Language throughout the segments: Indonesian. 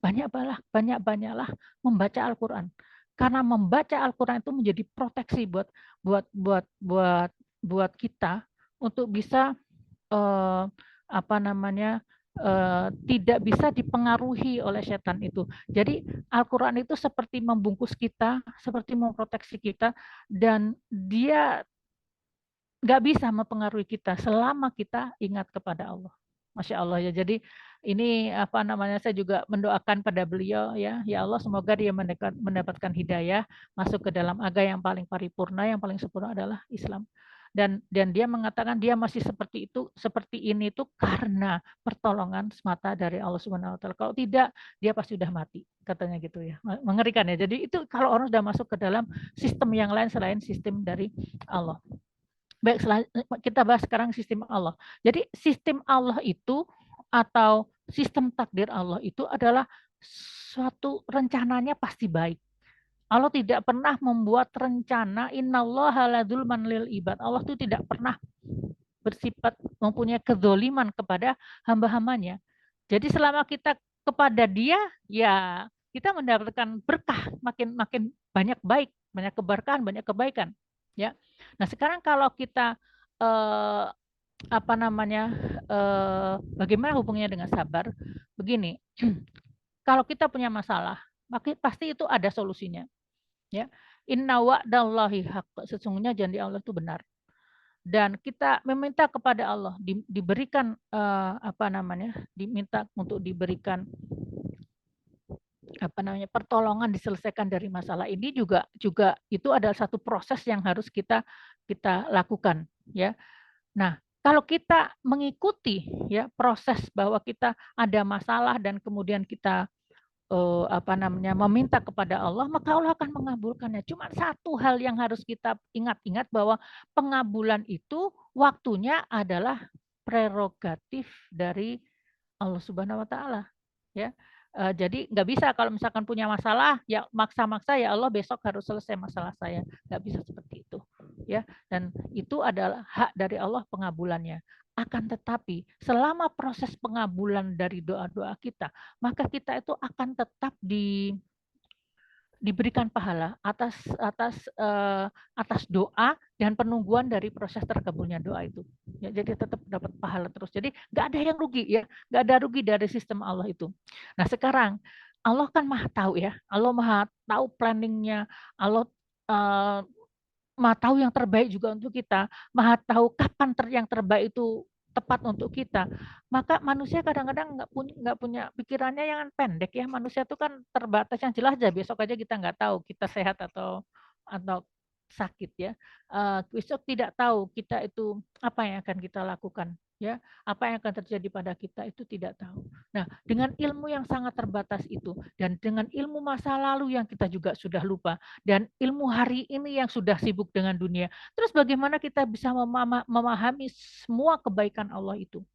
banyak-banyaklah membaca Al-Quran. Karena membaca Al-Quran itu menjadi proteksi buat buat buat buat kita untuk bisa eh, apa namanya tidak bisa dipengaruhi oleh setan itu. Jadi Al-Quran itu seperti membungkus kita, seperti memproteksi kita, dan dia nggak bisa mempengaruhi kita selama kita ingat kepada Allah. Masya Allah ya. Jadi ini apa namanya, saya juga mendoakan pada beliau ya, ya Allah semoga dia mendapatkan hidayah masuk ke dalam agama yang paling paripurna, yang paling sempurna adalah Islam. Dan dia mengatakan dia masih seperti itu, seperti ini itu karena pertolongan semata dari Allah Subhanahu wa taala. Kalau tidak, dia pasti sudah mati, katanya gitu ya. Mengerikan ya. Jadi itu kalau orang sudah masuk ke dalam sistem yang lain selain sistem dari Allah. Baik, kita bahas sekarang sistem Allah. Jadi sistem Allah itu atau sistem takdir Allah itu adalah suatu rencananya pasti baik. Allah tidak pernah membuat rencana innallaha ladzulman lil ibad. Allah itu tidak pernah bersifat mempunyai kezoliman kepada hamba-hambanya. Jadi selama kita kepada dia, ya kita mendapatkan berkah, makin makin banyak baik, banyak keberkahan, banyak kebaikan. Ya. Nah sekarang kalau kita apa namanya, bagaimana hubungannya dengan sabar? Begini, kalau kita punya masalah, maka pasti itu ada solusinya. Ya, inna wa'dallahi haqq, sesungguhnya janji Allah itu benar. Dan kita meminta kepada Allah diberikan apa namanya, diminta untuk diberikan apa namanya, pertolongan diselesaikan dari masalah ini juga juga itu adalah satu proses yang harus kita lakukan ya. Nah, kalau kita mengikuti ya proses bahwa kita ada masalah dan kemudian kita apa namanya, meminta kepada Allah, maka Allah akan mengabulkannya. Cuma satu hal yang harus kita ingat-ingat bahwa pengabulan itu waktunya adalah prerogatif dari Allah Subhanahu wa taala ya. Jadi nggak bisa kalau misalkan punya masalah ya maksa-maksa ya Allah besok harus selesai masalah saya, nggak bisa seperti itu ya. Dan itu adalah hak dari Allah pengabulannya. Akan tetapi selama proses pengabulan dari doa-doa kita, maka kita itu akan tetap diberikan pahala atas atas atas doa dan penungguan dari proses terkabulnya doa itu. Ya, jadi tetap dapat pahala terus. Jadi nggak ada yang rugi ya, nggak ada rugi dari sistem Allah itu. Nah sekarang Allah kan maha tahu ya, Allah maha tahu planningnya, Allah maha tahu yang terbaik juga untuk kita, maha tahu kapan yang terbaik itu tepat untuk kita. Maka manusia kadang-kadang nggak punya pikirannya yang pendek ya. Manusia itu kan terbatas, yang jelas aja besok aja kita nggak tahu kita sehat atau sakit ya. Besok tidak tahu kita itu apa yang akan kita lakukan ya, apa yang akan terjadi pada kita itu tidak tahu. Nah, dengan ilmu yang sangat terbatas itu dan dengan ilmu masa lalu yang kita juga sudah lupa dan ilmu hari ini yang sudah sibuk dengan dunia, terus bagaimana kita bisa memahami semua kebaikan Allah itu?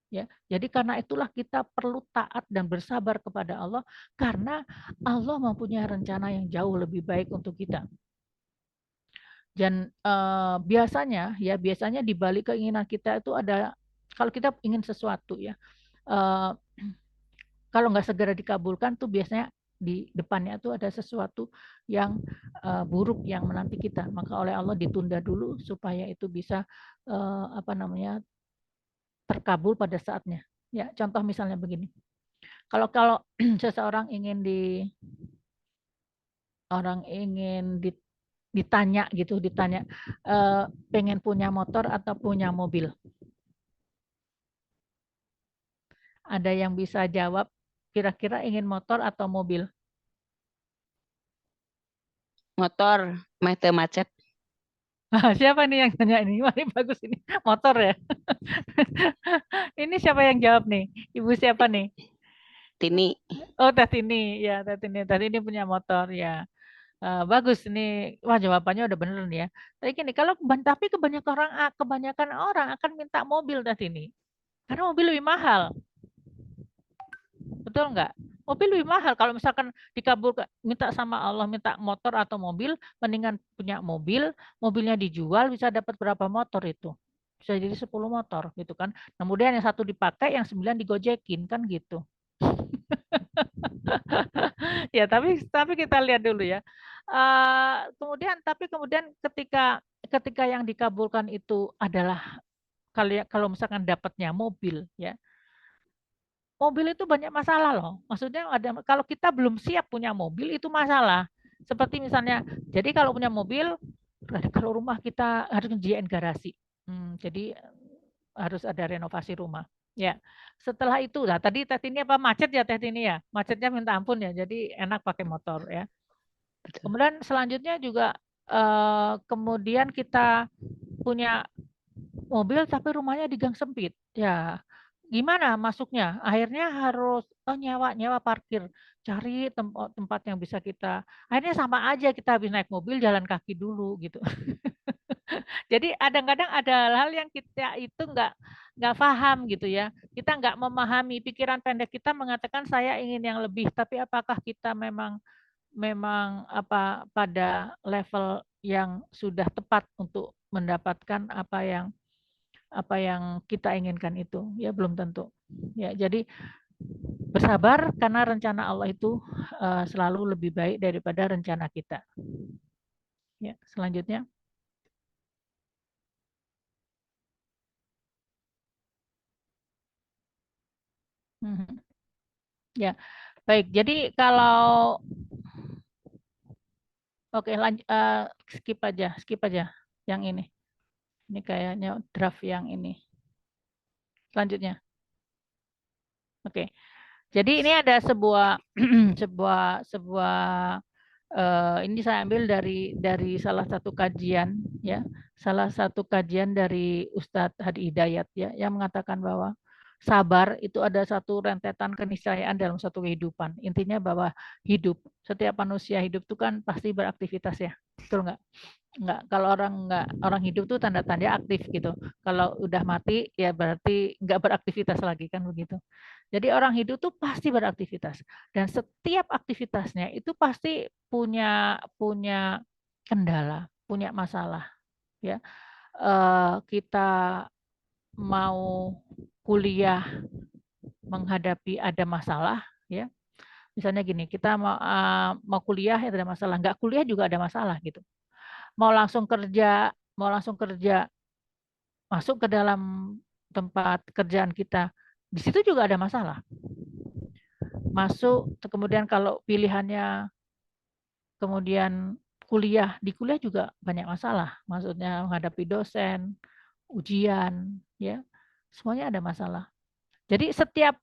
Ya, jadi karena itulah kita perlu taat dan bersabar kepada Allah karena Allah mempunyai rencana yang jauh lebih baik untuk kita. Dan biasanya di balik keinginan kita itu ada, kalau kita ingin sesuatu ya, eh, kalau nggak segera dikabulkan tuh biasanya di depannya tuh ada sesuatu yang buruk yang menanti kita. Maka oleh Allah ditunda dulu supaya itu bisa apa namanya, terkabul pada saatnya. Ya, contoh misalnya begini. Kalau kalau seseorang ingin ditanya gitu, ditanya pengen punya motor atau punya mobil. Ada yang bisa jawab kira-kira ingin motor atau mobil? Motor, mete macet. Siapa nih yang tanya ini? Wah, ini bagus ini. Motor ya. Ini siapa yang jawab nih? Ibu siapa nih? Tini. Oh, Tini. Ya, Tini. Tini punya motor ya. Bagus ini. Wah, jawabannya udah bener nih ya. Tapi gini, tapi kebanyakan orang akan minta mobil Tini. Karena mobil lebih mahal. Betul nggak? Mobil lebih mahal. Kalau misalkan dikabulkan, minta sama Allah, minta motor atau mobil, mendingan punya mobil, mobilnya dijual, bisa dapat berapa motor itu? Bisa jadi 10 motor gitu kan. Kemudian yang satu dipakai, yang 9 digojekin kan gitu. Ya, tapi kita lihat dulu ya. Kemudian ketika yang dikabulkan itu adalah kalau misalkan dapatnya mobil ya. Mobil itu banyak masalah loh. Maksudnya kalau kita belum siap punya mobil itu masalah. Seperti misalnya, jadi kalau punya mobil, kalau rumah kita harus nyediain garasi. Jadi harus ada renovasi rumah. Ya, setelah itu, nah tadi teh ini apa macet ya teh ini ya, macetnya minta ampun ya. Jadi enak pakai motor ya. Betul. Kemudian selanjutnya juga kemudian kita punya mobil tapi rumahnya di gang sempit. Ya, gimana masuknya? Akhirnya harus nyewa parkir, cari tempat yang bisa kita. Akhirnya sama aja kita habis naik mobil jalan kaki dulu gitu. Jadi kadang-kadang ada hal-hal yang kita itu nggak paham gitu ya. Kita nggak memahami, pikiran pendek kita mengatakan saya ingin yang lebih, tapi apakah kita memang memang pada level yang sudah tepat untuk mendapatkan apa yang kita inginkan itu, ya belum tentu. Ya, jadi bersabar karena rencana Allah itu selalu lebih baik daripada rencana kita. Ya, selanjutnya. Mhm. Ya, baik. Jadi kalau oke skip aja yang ini. Ini kayaknya draft yang ini. Selanjutnya. Oke. Jadi ini ada sebuah sebuah ini saya ambil dari salah satu kajian ya, salah satu kajian dari Ustadz Hadi Hidayat ya, yang mengatakan bahwa sabar itu ada satu rentetan keniscayaan dalam satu kehidupan. Intinya bahwa setiap manusia hidup itu kan pasti beraktivitas ya, betul nggak? Nggak, kalau orang hidup tuh tanda-tanda aktif gitu. Kalau udah mati ya berarti nggak beraktivitas lagi kan begitu. Jadi orang hidup tuh pasti beraktivitas dan setiap aktivitasnya itu pasti punya punya kendala, punya masalah ya. Kita mau kuliah menghadapi ada masalah ya. Misalnya gini, kita mau kuliah ya ada masalah, nggak kuliah juga ada masalah gitu. Mau langsung kerja masuk ke dalam tempat kerjaan kita, di situ juga ada masalah. Masuk, kemudian kalau pilihannya kemudian di kuliah juga banyak masalah. Maksudnya menghadapi dosen, ujian, ya, semuanya ada masalah. Jadi setiap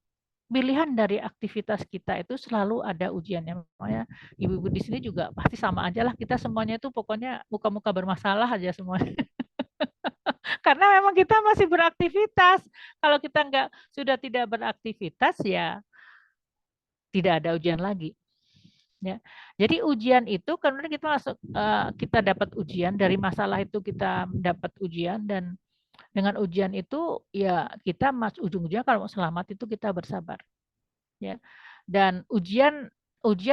pilihan dari aktivitas kita itu selalu ada ujiannya. Makanya ibu-ibu di sini juga pasti sama aja lah. Kita semuanya itu pokoknya muka-muka bermasalah aja semuanya. Karena memang kita masih beraktivitas. Kalau kita sudah tidak beraktivitas ya tidak ada ujian lagi. Ya. Jadi ujian itu karena kita dapat ujian dari masalah itu kita dapat ujian dan dengan ujian itu ya kita ujung-ujungnya kalau mau selamat itu kita bersabar. Ya. Dan ujian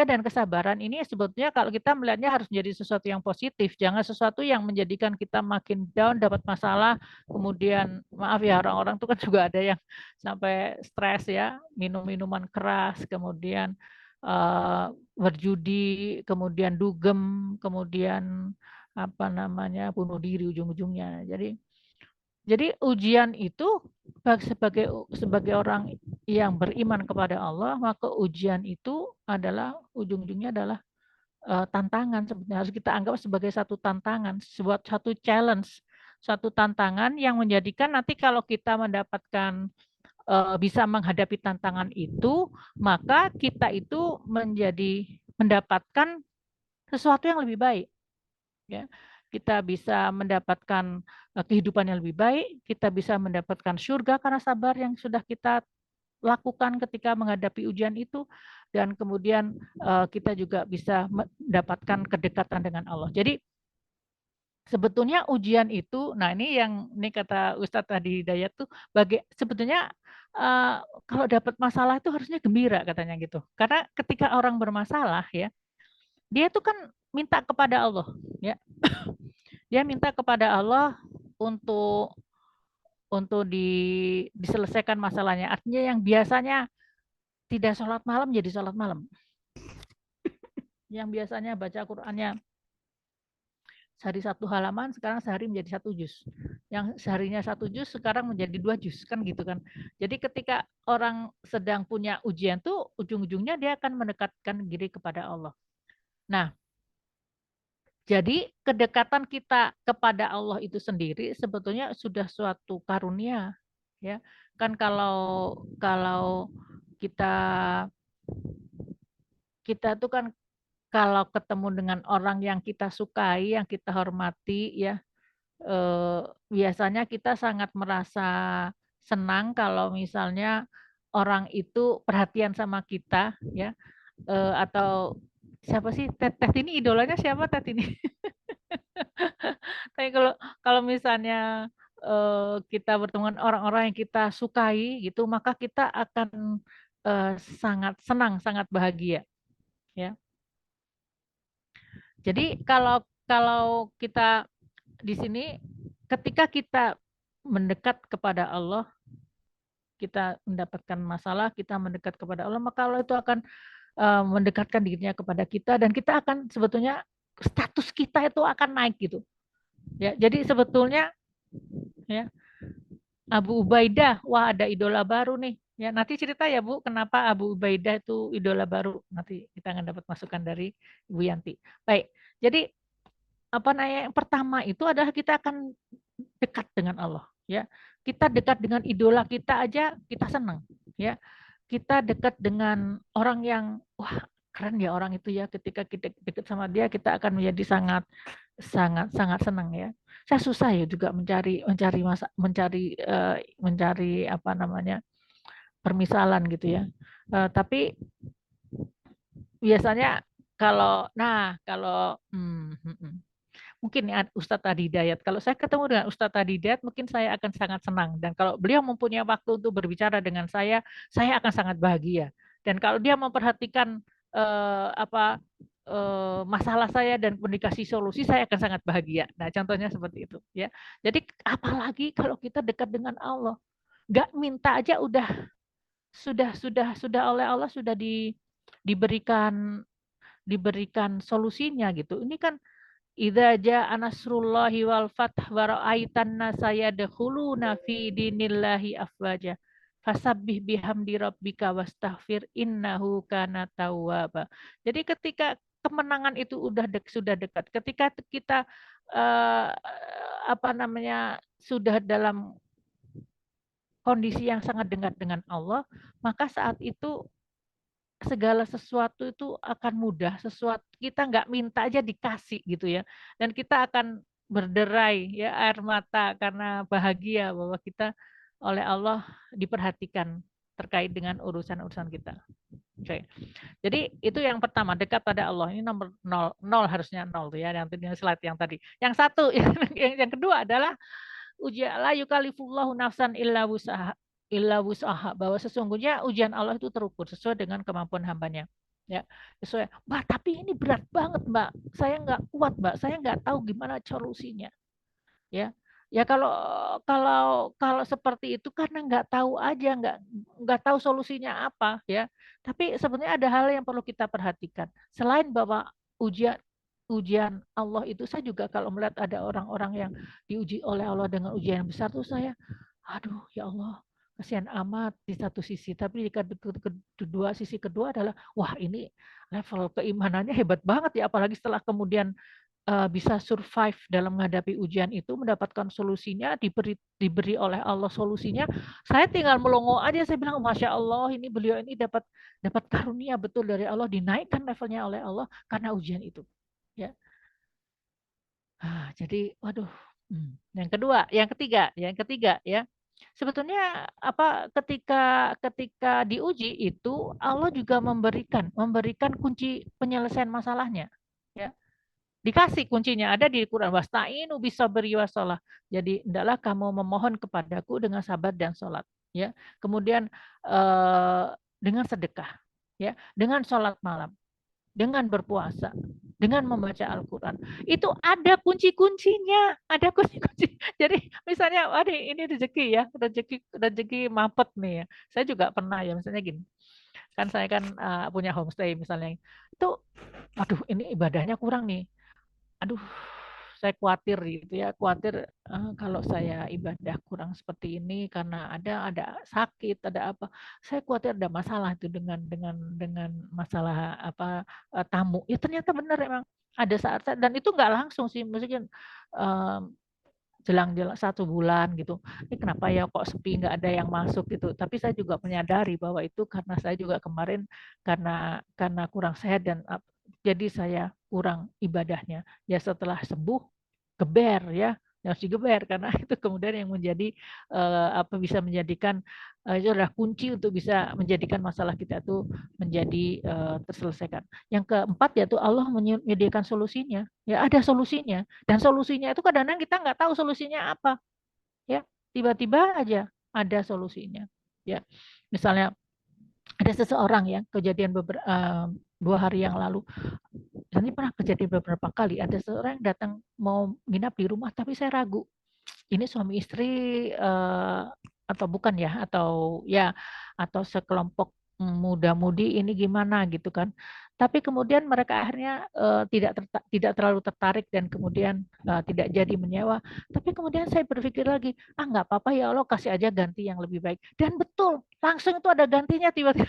dan kesabaran ini sebetulnya kalau kita melihatnya harus menjadi sesuatu yang positif, jangan sesuatu yang menjadikan kita makin down, dapat masalah, kemudian maaf ya orang-orang itu kan juga ada yang sampai stres ya, minum minuman keras, kemudian berjudi, kemudian dugem, kemudian bunuh diri ujung-ujungnya. Jadi ujian itu sebagai orang yang beriman kepada Allah, maka ujian itu adalah ujung-ujungnya adalah tantangan. Sebenarnya harus kita anggap sebagai satu tantangan, satu challenge, satu tantangan yang menjadikan nanti kalau kita bisa menghadapi tantangan itu, maka kita itu mendapatkan sesuatu yang lebih baik. Ya, kita bisa mendapatkan kehidupan yang lebih baik, kita bisa mendapatkan surga karena sabar yang sudah kita lakukan ketika menghadapi ujian itu, dan kemudian kita juga bisa mendapatkan kedekatan dengan Allah. Jadi sebetulnya ujian itu, nah ini kata Ustadz tadi Hidayat tuh, sebetulnya kalau dapat masalah itu harusnya gembira katanya gitu. Karena ketika orang bermasalah ya, dia tuh kan minta kepada Allah, ya. Dia minta kepada Allah untuk diselesaikan masalahnya. Artinya yang biasanya tidak sholat malam jadi sholat malam. yang biasanya baca Qur'annya sehari 1 halaman, sekarang sehari menjadi 1 juz. Yang seharinya 1 juz, sekarang menjadi 2 juz, kan gitu kan. Jadi ketika orang sedang punya ujian tuh, ujung-ujungnya dia akan mendekatkan diri kepada Allah. Nah, jadi kedekatan kita kepada Allah itu sendiri sebetulnya sudah suatu karunia, ya. Kan kalau kita kita tuh kan kalau ketemu dengan orang yang kita sukai, yang kita hormati, ya, biasanya kita sangat merasa senang kalau misalnya orang itu perhatian sama kita, ya, atau siapa sih, Teh Tini idolanya siapa Teh Tini? Tapi kalau kalau misalnya, kita bertemu dengan orang-orang yang kita sukai gitu, maka kita akan, sangat senang, sangat bahagia, ya. Jadi kalau kalau kita di sini ketika kita mendekat kepada Allah, kita mendapatkan masalah, kita mendekat kepada Allah, maka Allah itu akan, mendekatkan dirinya kepada kita dan kita akan sebetulnya status kita itu akan naik gitu, ya. Jadi sebetulnya, ya, Abu Ubaidah, wah ada idola baru nih. Ya, nanti cerita ya Bu, kenapa Abu Ubaidah itu idola baru. Nanti kita akan dapat masukan dari Ibu Yanti. Baik, jadi apa namanya, yang pertama itu adalah kita akan dekat dengan Allah, ya. Kita dekat dengan idola kita aja kita senang, ya. Kita dekat dengan orang yang wah keren ya orang itu ya, ketika kita dekat sama dia kita akan menjadi sangat sangat sangat senang, ya. Saya susah ya juga mencari mencari masa mencari mencari apa namanya permisalan gitu ya. Tapi biasanya kalau mungkin ya Ustadz Adi Hidayat. Kalau saya ketemu dengan Ustadz Adi Hidayat, mungkin saya akan sangat senang. Dan kalau beliau mempunyai waktu untuk berbicara dengan saya akan sangat bahagia. Dan kalau dia memperhatikan masalah saya dan mendikasih solusi, saya akan sangat bahagia. Nah, contohnya seperti itu, ya. Jadi apalagi kalau kita dekat dengan Allah, nggak minta aja sudah oleh Allah sudah diberikan diberikan solusinya gitu. Ini kan idza jaa nasrullahi wal fath wa ra'aitan nasa yadkhuluna fi dinillahi afwaja. Fasabbih bihamdi rabbika wastaghfir innahu kana tawwaba. Jadi ketika kemenangan itu sudah dekat, ketika kita apa namanya sudah dalam kondisi yang sangat dekat dengan Allah, maka saat itu segala sesuatu itu akan mudah, sesuatu kita nggak minta aja dikasih gitu ya. Dan kita akan berderai ya air mata karena bahagia bahwa kita oleh Allah diperhatikan terkait dengan urusan-urusan kita. Oke. Jadi itu yang pertama, dekat pada Allah. Ini nomor 0, 0 harusnya 0 tuh ya, yang slide yang tadi. Yang satu, yang kedua adalah ujian la yukalifullahu nafsan illa wus'aha, bahwa sesungguhnya ujian Allah itu terukur sesuai dengan kemampuan hambanya, ya. Sesuai, Mbak, tapi ini berat banget, Mbak, saya nggak kuat, Mbak, saya nggak tahu gimana solusinya, ya. Ya kalau kalau seperti itu karena nggak tahu aja, nggak tahu solusinya apa, ya. Tapi sebenarnya ada hal yang perlu kita perhatikan. Selain bahwa ujian ujian Allah itu, saya juga kalau melihat ada orang-orang yang diuji oleh Allah dengan ujian yang besar tuh saya, aduh ya Allah, kasihan amat di satu sisi. Tapi di kedua sisi kedua adalah, wah ini level keimanannya hebat banget ya, apalagi setelah kemudian bisa survive dalam menghadapi ujian itu, mendapatkan solusinya, diberi oleh Allah solusinya, saya tinggal melongo aja, saya bilang, Masya Allah, ini beliau ini dapat dapat karunia betul dari Allah, dinaikkan levelnya oleh Allah karena ujian itu. Ya. Jadi, waduh. Yang ketiga ya. Sebetulnya apa ketika diuji itu Allah juga memberikan kunci penyelesaian masalahnya. Ya. Dikasih kuncinya ada di Quran, wasta'inu bisabri wasalah. Jadi hendaklah kamu memohon kepadaku dengan sabar dan sholat, ya. Kemudian dengan sedekah, ya, dengan sholat malam, dengan berpuasa, dengan membaca Al-Quran. Itu ada kunci-kuncinya, ada kunci-kunci. Jadi misalnya, waduh ini rezeki ya, rezeki mampet nih ya. Saya juga pernah ya, misalnya gini, kan saya kan punya homestay misalnya, itu aduh ini ibadahnya kurang nih. Aduh, saya khawatir gitu ya, khawatir kalau saya ibadah kurang seperti ini karena ada sakit, ada apa. Saya khawatir ada masalah itu dengan masalah apa tamu. Ya ternyata benar emang ada saat dan itu nggak langsung sih, maksudnya jelang-jelang 1 bulan gitu. Ini kenapa ya kok sepi nggak ada yang masuk gitu. Tapi saya juga menyadari bahwa itu karena saya juga kemarin karena kurang sehat dan jadi saya kurang ibadahnya. Ya setelah sembuh geber ya harus digeber karena itu kemudian yang menjadi apa bisa menjadikan itu adalah kunci untuk bisa menjadikan masalah kita itu menjadi terselesaikan. Yang keempat yaitu Allah menyediakan solusinya. Ya ada solusinya dan solusinya itu kadang-kadang kita nggak tahu solusinya apa ya tiba-tiba aja ada solusinya ya misalnya ada seseorang ya kejadian 2 hari yang lalu dan ini pernah kejadian beberapa kali ada seseorang yang datang mau nginap di rumah tapi saya ragu ini suami istri atau bukan ya atau sekelompok muda-mudi ini gimana gitu kan. Tapi kemudian mereka akhirnya tidak terlalu tertarik dan kemudian tidak jadi menyewa. Tapi kemudian saya berpikir lagi, nggak apa-apa ya Allah kasih aja ganti yang lebih baik. Dan betul, langsung itu ada gantinya tiba-tiba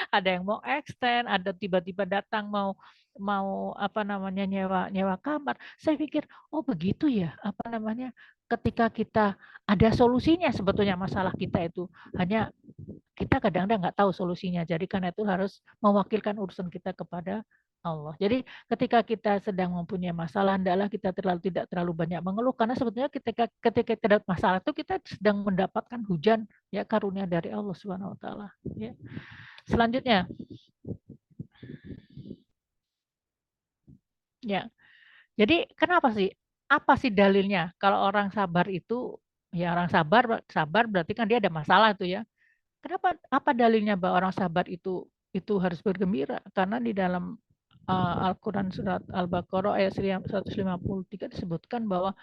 ada yang mau extend, ada tiba-tiba datang mau mau apa namanya nyewa nyewa kamar. Saya pikir, oh begitu ya, apa namanya ketika kita ada solusinya sebetulnya masalah kita itu hanya kita kadang-kadang nggak tahu solusinya. Jadi karena itu harus mewakilkan urusan kita kepada Allah. Jadi ketika kita sedang mempunyai masalah, hendaklah kita tidak terlalu banyak mengeluh karena sebetulnya ketika kita ada masalah itu kita sedang mendapatkan hujan ya karunia dari Allah Subhanahu wa taala ya. Selanjutnya ya. Jadi kenapa sih? Apa sih dalilnya? Kalau orang sabar itu ya orang sabar berarti kan dia ada masalah tuh ya. Kenapa apa dalilnya bahwa orang sabar itu harus bergembira? Karena di dalam Al-Qur'an surat Al-Baqarah ayat 153 disebutkan bahwa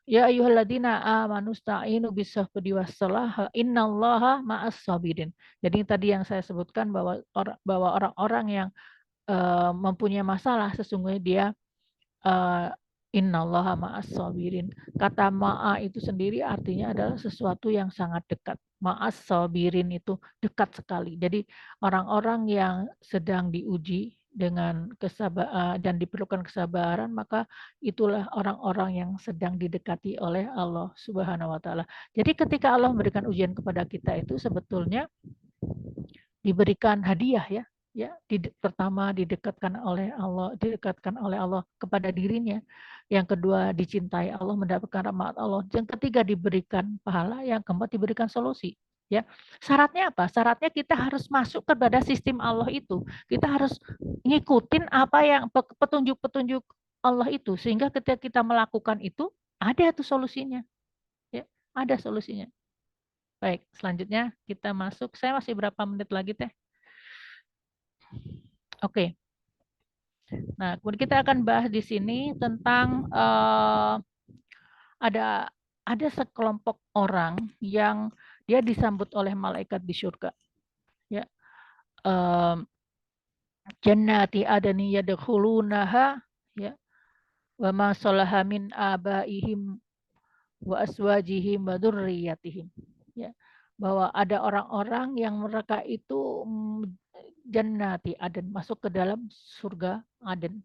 ya ayyuhalladzina amanu sta'inu bis-sabri was-salah innallaha ma'as sabirin. Jadi tadi yang saya sebutkan bahwa orang-orang yang mempunyai masalah sesungguhnya dia uh, innallaha ma'as sabirin. Kata ma'a itu sendiri artinya adalah sesuatu yang sangat dekat. Ma'as sabirin itu dekat sekali. Jadi orang-orang yang sedang diuji dengan kesabaran dan diperlukan kesabaran, maka itulah orang-orang yang sedang didekati oleh Allah Subhanahu wa taala. Jadi ketika Allah memberikan ujian kepada kita itu sebetulnya diberikan hadiah ya pertama didekatkan oleh Allah kepada dirinya, yang kedua dicintai Allah, mendapatkan rahmat Allah, yang ketiga diberikan pahala, yang keempat diberikan solusi ya. Syaratnya apa? Syaratnya kita harus masuk kepada sistem Allah itu, kita harus ngikutin apa yang petunjuk-petunjuk Allah itu, sehingga ketika kita melakukan itu ada tuh solusinya ya, ada solusinya. Baik, selanjutnya kita masuk. Saya masih berapa menit lagi teh? Oke. Nah, kemudian kita akan bahas di sini tentang ada sekelompok orang yang dia disambut oleh malaikat di surga. Ya, jannati adani yadkhulunaha ya wa ma salaha min abaihim wa aswajihim wa dzurriyyatihim. Ya, bahwa ada orang-orang yang mereka itu jannati aden masuk ke dalam surga Aden.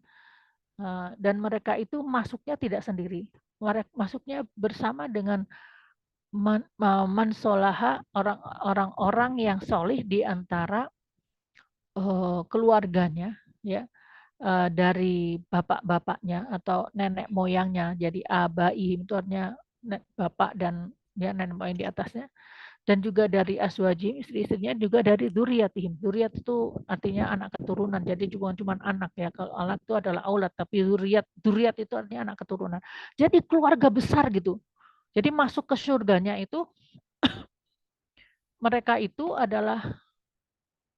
Dan mereka itu masuknya tidak sendiri. Mereka masuknya bersama dengan mansolaha orang-orang yang solih di antara keluarganya ya dari bapak-bapaknya atau nenek moyangnya. Jadi abaihim itu artinya bapak dan ya nenek moyang di atasnya, dan juga dari aswajim istri-istrinya, juga dari duriatihim. Duriat itu artinya anak keturunan, jadi bukan cuma anak ya, kalau anak itu adalah aulat, tapi duriat itu artinya anak keturunan, jadi keluarga besar gitu. Jadi masuk ke surganya itu mereka itu adalah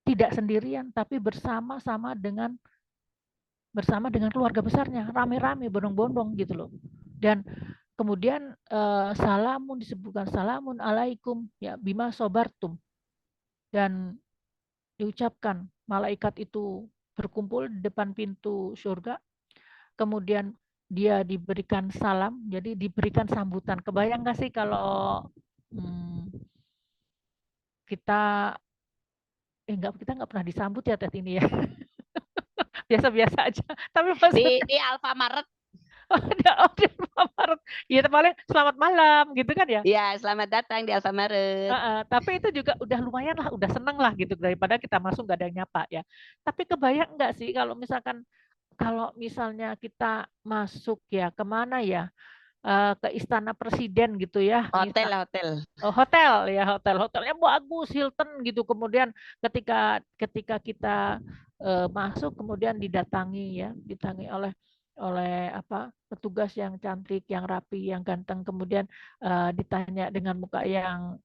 tidak sendirian tapi bersama dengan keluarga besarnya, rame-rame bondong-bondong gitu loh. Dan kemudian salamun disebutkan salamun alaikum ya bima sobartum, dan diucapkan malaikat itu berkumpul di depan pintu surga, kemudian dia diberikan salam, jadi diberikan sambutan. Kebayang nggak sih kalau kita kita nggak pernah disambut ya tes ini ya. Biasa-biasa aja. Tapi maksudnya Di Alfamaret. di Alfamaret. Ya paling selamat malam gitu kan ya. Ya, selamat datang di Alfamaret. Tapi itu juga udah lumayan lah, udah seneng lah gitu daripada kita masuk nggak ada yang nyapa ya. Tapi kebayang nggak sih kalau misalnya kita masuk ya kemana ya, ke istana presiden gitu ya, Hotel, hotel. hotel ya, hotelnya bagus, Hilton gitu. Kemudian ketika ketika kita masuk, kemudian didatangi oleh apa, petugas yang cantik, yang rapi, yang ganteng, kemudian ditanya dengan muka yang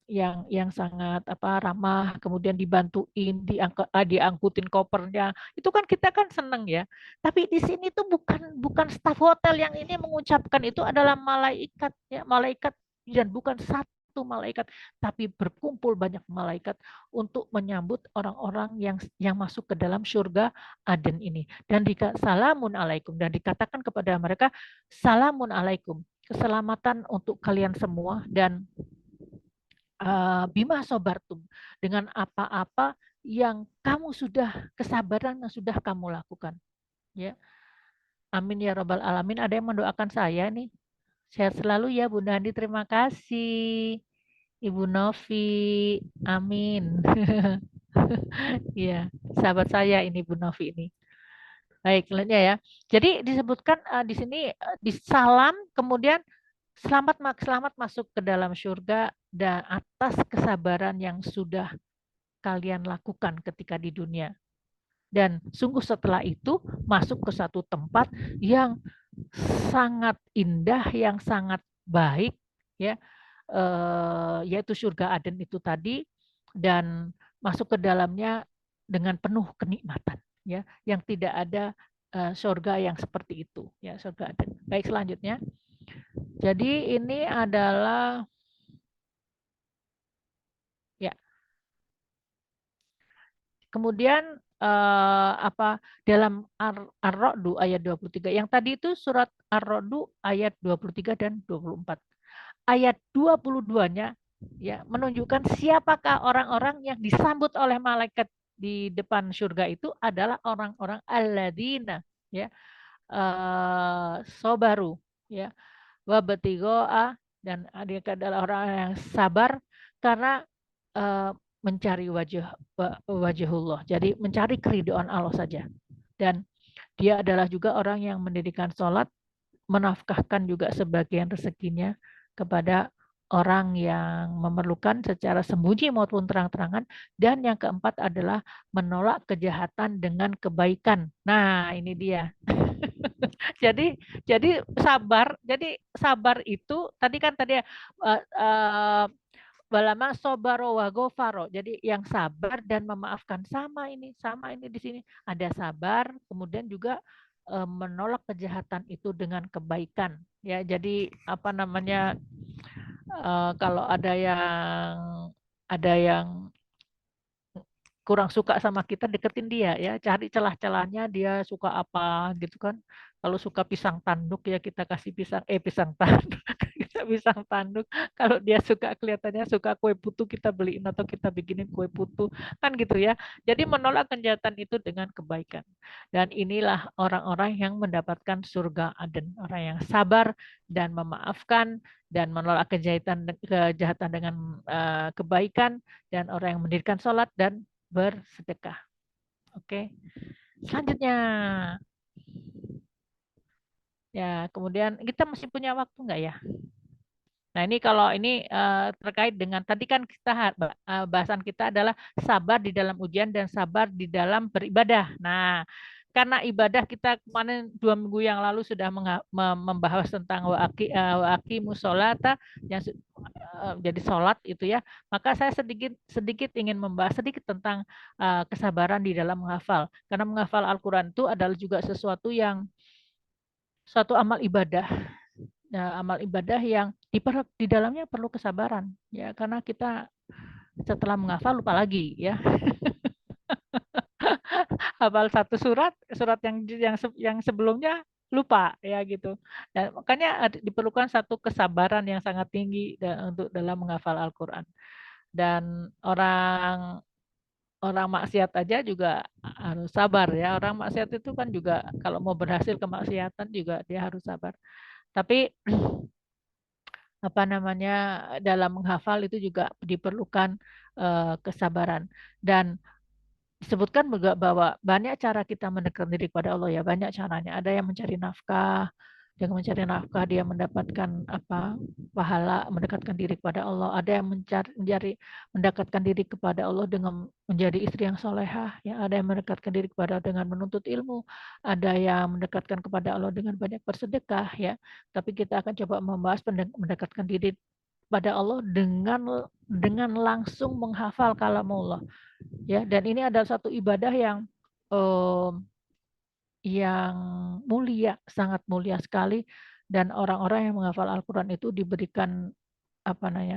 sangat apa, ramah, kemudian dibantuin, diangkutin kopernya. Itu kan kita kan seneng ya. Tapi di sini tuh bukan staf hotel yang ini mengucapkan, itu adalah malaikat ya, malaikat, dan bukan satu malaikat, tapi berkumpul banyak malaikat untuk menyambut orang-orang yang masuk ke dalam surga Aden ini. Dan salamun alaikum, dan dikatakan kepada mereka, salamun alaikum, keselamatan untuk kalian semua, dan bima sobartum, dengan apa-apa yang kamu sudah, kesabaran yang sudah kamu lakukan. Ya, amin ya robbal alamin. Ada yang mendoakan saya nih. Sehat selalu ya Bunda Andi, terima kasih. Ibu Novi, amin. Iya, sahabat saya ini Bu Novi ini. Baik, selanjutnya ya. Jadi disebutkan di sini di salam, kemudian selamat masuk ke dalam surga dan atas kesabaran yang sudah kalian lakukan ketika di dunia. Dan sungguh setelah itu masuk ke satu tempat yang sangat indah, yang sangat baik ya, yaitu surga Aden itu tadi, dan masuk ke dalamnya dengan penuh kenikmatan ya, yang tidak ada surga yang seperti itu ya, surga Aden. Baik, selanjutnya. Jadi ini adalah ya. Kemudian apa, dalam Ar-Ra'd ayat 23. Yang tadi itu surat Ar-Ra'd ayat 23 dan 24. Ayat 22-nya ya menunjukkan siapakah orang-orang yang disambut oleh malaikat di depan surga. Itu adalah orang-orang alladzina ya, sobaru ya, wabetigoa, dan adik adalah orang yang sabar karena mencari wajahullah, jadi mencari keridhaan Allah saja. Dan dia adalah juga orang yang mendirikan sholat, menafkahkan juga sebagian rezekinya kepada orang yang memerlukan secara sembunyi maupun terang-terangan. Dan yang keempat adalah menolak kejahatan dengan kebaikan. Nah, ini dia. Jadi sabar itu tadi kan tadi balama sobaro wa gofaro. Jadi yang sabar dan memaafkan, sama ini di sini ada sabar, kemudian juga menolak kejahatan itu dengan kebaikan ya. Jadi apa namanya, kalau ada yang kurang suka sama kita, deketin dia ya, cari celah-celahnya, dia suka apa gitu kan. Kalau suka pisang tanduk ya kita kasih pisang tanduk, kita pisang tanduk. Kalau dia suka, kelihatannya suka kue putu, kita beliin atau kita bikinin kue putu kan gitu ya. Jadi menolak kejahatan itu dengan kebaikan. Dan inilah orang-orang yang mendapatkan surga Aden, orang yang sabar dan memaafkan dan menolak kejahatan dengan kebaikan, dan orang yang mendirikan sholat dan bersedekah. Oke, selanjutnya ya, kemudian kita masih punya waktu nggak ya? Nah, ini kalau ini terkait dengan tadi kan bahasan kita adalah sabar di dalam ujian dan sabar di dalam beribadah. Nah, karena ibadah kita kemarin 2 minggu yang lalu sudah membahas tentang wa'aki musolata, yang jadi sholat itu ya, maka saya sedikit ingin membahas sedikit tentang kesabaran di dalam menghafal. Karena menghafal Al-Quran itu adalah juga suatu amal ibadah. Nah, amal ibadah yang di dalamnya perlu kesabaran ya, karena kita setelah menghafal lupa lagi ya. hafal satu surat yang sebelumnya lupa ya gitu. Dan makanya diperlukan satu kesabaran yang sangat tinggi untuk dalam menghafal Al-Qur'an. Dan orang maksiat aja juga harus sabar ya. Orang maksiat itu kan juga kalau mau berhasil kemaksiatan juga dia harus sabar. Tapi apa namanya dalam menghafal itu juga diperlukan kesabaran. Dan disebutkan juga bahwa banyak cara kita mendekatkan diri kepada Allah ya, banyak caranya. Ada yang mencari nafkah, dengan mencari nafkah dia mendapatkan pahala mendekatkan diri kepada Allah. Ada yang mencari mendekatkan diri kepada Allah dengan menjadi istri yang solehah, ya. Ada yang mendekatkan diri kepada dengan menuntut ilmu, ada yang mendekatkan kepada Allah dengan banyak bersedekah, ya. Tapi kita akan coba membahas mendekatkan diri pada Allah dengan langsung menghafal kalamullah. Ya, dan ini adalah satu ibadah yang mulia, sangat mulia sekali, dan orang-orang yang menghafal Al-Qur'an itu diberikan